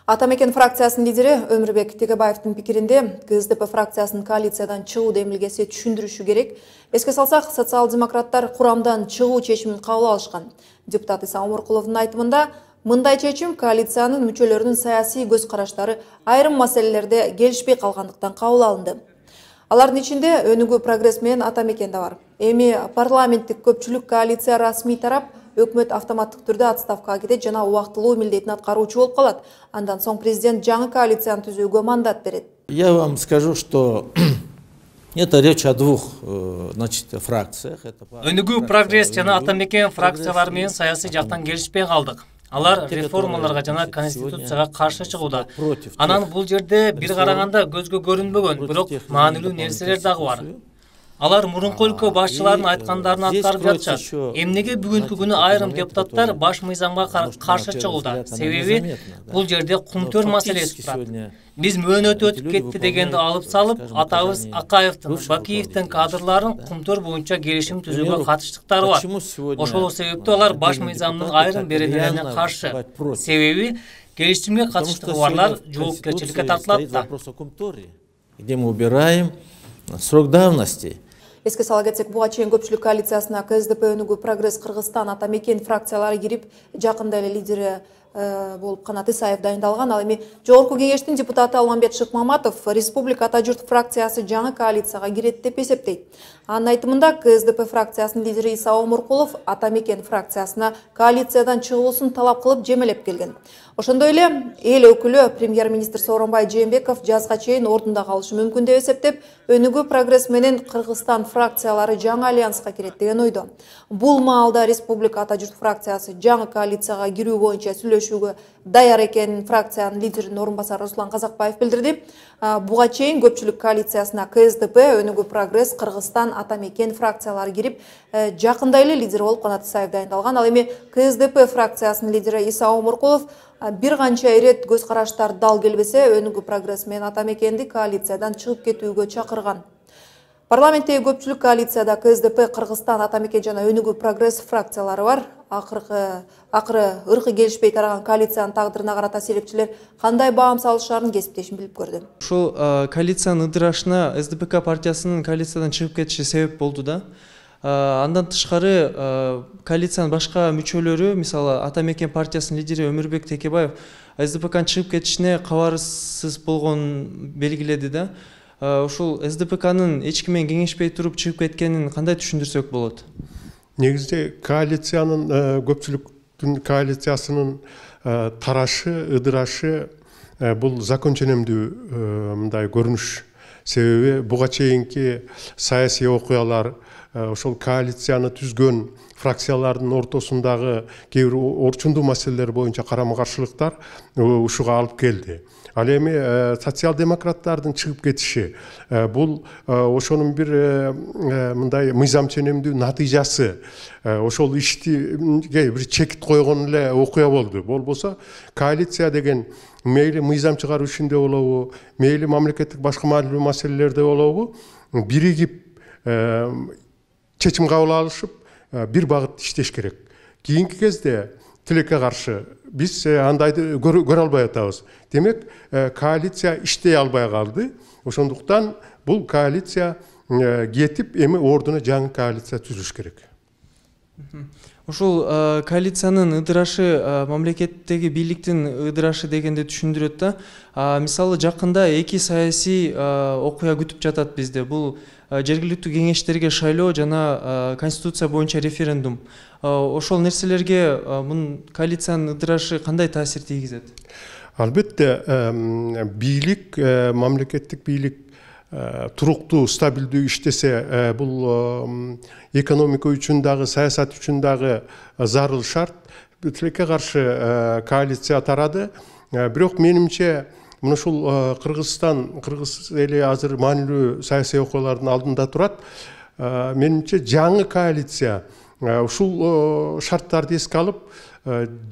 Атамекен фракциясынын лидери Өмүрбек Текебаевдин пикиринде КСДП фракциясынын коалициядан чыгуу демилгеси түшүндүрүшү керек. Эске салсак, социал-демократтар курамдан чыгуу чечимин кабыл алышкан. Депутат Иса Оморкуловдун айтымында, мындай чечим коалициянын мүчөлөрүнүн саясий көз караштары айрым маселелерде келишпей калгандыктан кабыл алынды. Алардын ичинде Өнүгүү прогресс менен Атамекен да бар. Эми парламенттик көпчүлүк коалиция расмий тарап өкмөт автоматтык түрдө отставкага кетет жана убактылуу милдетин аткаруучу болуп калат. Андан соң президент жаңы коалицияны түзүүгө мандат берет. Я вам скажу, что это речь о двух, фракциях. Өнүгүү прогресс жана Атамекен фракциялары менен саясий жактан келишпей калдык. Алар реформаларга жана конституцияга каршы чыгууда. Анан бул жерде бир караганда көзгө көрүнбөгөн, бирок маанилүү нерселер дагы бар. Алар мурунку өлкө башчыларынын айткандарын аткарып жатышат. Эмнеге бүгүнкү күнү айрым депутаттар баш мыйзамга каршы чыгууда? Себеби бул жерде кумтөр маселеси турат. Биз мөөнөтү өтүп кетти дегенди алып салып, атабыз Акаевдин, Бакиевдин кадрларын кумтөр боюнча келишим түзүүгө катыштыктары бар. Ошол себептен алар баш мыйзамдын айрым беренелерине каршы. Себеби келишимге катыштыгы барлар жоопкерчиликке тартылат да. Где мы убираем срок давности. Эске сала кетсек, буга чейин көпчүлүк коалициясына КСДП, Өнүгүү прогресс, Кыргызстан, Атамекен фракциялары кирип, жакында эле лидери болуп Канат Исаев дайындалган. Ал эми Жогорку кеңештин депутаты Алмамбет Шыкмаматов Республика Ата журт фракциясы жаңы коалицияга кирет деп эсептейт. Анын айтымында КСДП фракциясынын лидери Иса Оморкулов Атамекен фракциясына коалициядан чыгуусун талап кылып жемелеп келген. Ошондой эле эл өкүлү премьер-министр Сооронбай Жээнбеков жазга чейин ордунда калышы мүмкүн деп эсептеп, Өнүгүү прогресс менен Кыргызстан фракциялары жаңы альянска кирет деген ойдо. Бул маалда Республика Ата журт фракциясы жаңы коалицияга кирүү боюнча сүйлөшүүгө даяр экенин фракциянын лидеринин орун басары Руслан Казакбаев билдирди. Буга чейин көпчүлүк коалициясына КСДП, Өнүгүү прогресс, Кыргызстан, Атамекен фракциялары кирип, жакында эле лидер болуп Канат Исаев дайындалган. Ал эми КСДП фракциясынын лидери Иса Оморкулов бир канча ирет көз караштар дал келбесе, Өнүгүү прогресс менен Атамекенди коалициядан чыгып кетүүгө чакырган. Парламенттеги көпчүлүк коалицияда КСДП, Кыргызстан, Атамекен жана Өнүгүү прогресс фракциялары бар. Акыры ыркы келишпей тараган коалициянын тагдырына карата серепчилер кандай баам салышарын кесиптешим билип көрдү. Ушул коалициянын ыдырашына СДПК партиясынын коалициядан чыгып кетиши себеп болду да. Андан тышкары коалициянын башка мүчөлөрү, мисалы Атамекен партиясынын лидери Өмүрбек Текебаев СДПКнын чыгып кетишине кабарсыз болгонун белгиледи да. Ушул СДПКнын эч ким менен кеңешпей туруп чыгып кеткенин кандай түшүндүрсөк болот? Негизде коалициянын көпчүлүктүн коалициясынын тарашы, ыдырашы бул закон ченемдүү мындай көрүнүш. Себеби буга чейинки саясий окуялар, ошол коалицияны түзгөн фракциялардын ортосундагы кээ бир орчундуу маселелер боюнча карама каршылыктар ушуга алып келди. Ал эми социал-демократтардын чыгып кетиши бул ошонун бир мындай мыйзам ченемдүү натыйжасы. Ошол ишти бир чекит койгон эле окуя болду. Болбосо коалиция деген мейли мыйзам чыгаруу ишинде болобу, мейли мамлекеттик башка маанилүү маселелерде болобу, биригип чечим кабыл алышып бир багыт иштеш керек. Кийинки кезде тилекке каршы биз андайды көрө албай атабыз. Демек, коалиция иштей албай калды. Ошондуктан бул коалиция кетип, эми ордуна жаңы коалиция түзүлүш керек. Ушул коалициянын ыдырашы мамлекеттеги бийликтин ыдырашы дегенде түшүндүрөт да. Мисалы жакында эки саясий окуя күтүп жатат бизде. Бул жергиликтүү кеңештерге шайлоо жана конституция боюнча референдум. Ошол нерселерге мун коалициянын ыдырашы кандай таасир тийгизет? Албетте, бийлик, мамлекеттик бийлик туруктуу, стабилдүү иштесе, бул экономика үчүн дагы, саясат үчүн дагы зарыл шарт. Тилекке каршы коалиция тарады. Бирок менимче, мына ушул Кыргыз эли азыр маанилүү саясий окуялардын алдында турат. Менимче жаңы коалиция ушул шарттарды эске алып,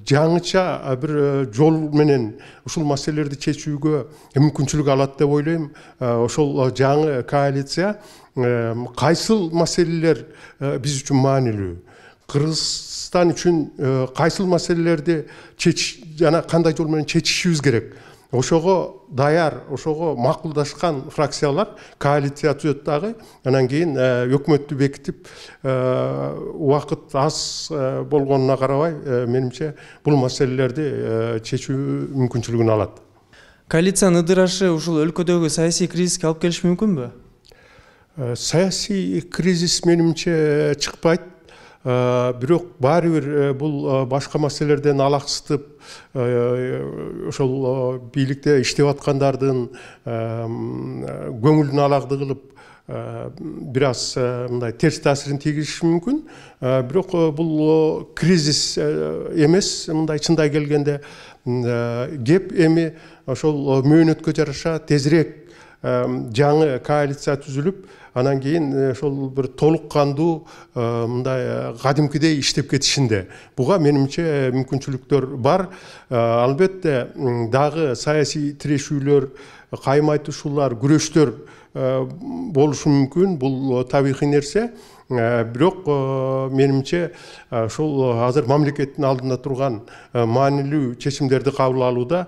жаңыча бир жол менен ушул маселелерди чечүүгө мүмкүнчүлүк алат деп ойлойм. Ошол жаңы коалиция кайсыл маселелер биз үчүн маанилүү, Кыргызстан үчүн кайсыл маселелерди жана кандай жол менен чечишибиз керек. Ошого даяр, ошого макулдашкан фракциялар коалиция түзөт дагы. Анан кийин өкмөттү бекитип, убакыт аз болгонуна карабай, менимче бул маселелерди чечүү мүмкүнчүлүгүн алат. Коалициянын ыдырашы ушул өлкөдөгү саясий кризиске алып келиши мүмкүнбү? Саясий кризис менимче чыкпайт. Бирок баары бир бул башка маселелерден алаксытып, ошол бийликте иштеп аткандардын көңүлүн алакты кылып, бир аз мындай терс таасирин тийгизиши мүмкүн. Бирок бул кризис эмес, мындай чындай келгенде кеп эми ошол мөөнөткө жараша тезирээк жаңы коалиция түзүлүп, анан кийин ошол бир толук кандуу мындай кадимкидей иштеп кетишинде. Буга менимче мүмкүнчүлүктөр бар. Албетте дагы саясий тирешүүлөр, кайым айтышуулар, күрөштөр болушу мүмкүн. Бул табигый нерсе. Бирок менимче ошол азыр мамлекеттин алдында турган маанилүү чечимдерди кабыл алууда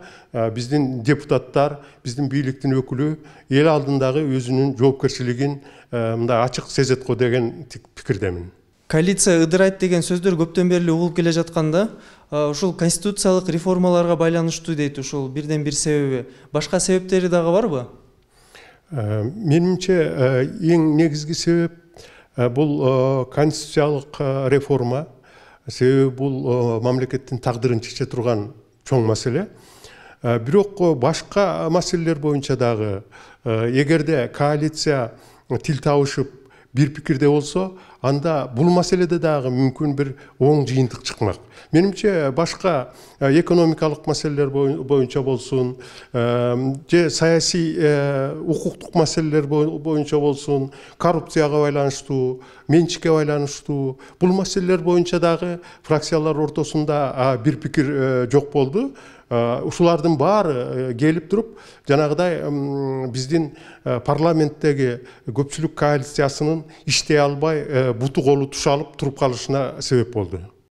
биздин депутаттар, биздин бийликтин өкүлү эл алдындагы өзүнүн жоопкерчилигин мындай ачык сезет го деген пикирдемин. Коалиция ыдырайт деген сөздөр көптөн бери угулуп келе жатканда, ушул конституциялык реформаларга байланыштуу дейт. Ушул бирден бир себеби. Башка себептери дагы барбы? Менимче эң негизги себеп бул конституциялык реформа. Себеби бул мамлекеттин тагдырын чече турган чоң маселе. Бирок башка маселелер боюнча дагы эгерде коалиция тил табышып бир пикирде болсо, анда бул маселеде дагы мүмкүн бир оң жыйынтык чыкмак. Менимче башка экономикалык маселелер боюнча болсун, же саясий укуктук маселелер боюнча болсун, коррупцияга байланыштуу, менчикке байланыштуу, бул маселелер боюнча дагы фракциялар ортосунда бир пикир жок болду. Ушулардын баары келип туруп, жанагыдай биздин парламенттеги көпчүлүк коалициясынын иштей албай, буту колу тушалып туруп калышына себеп болду.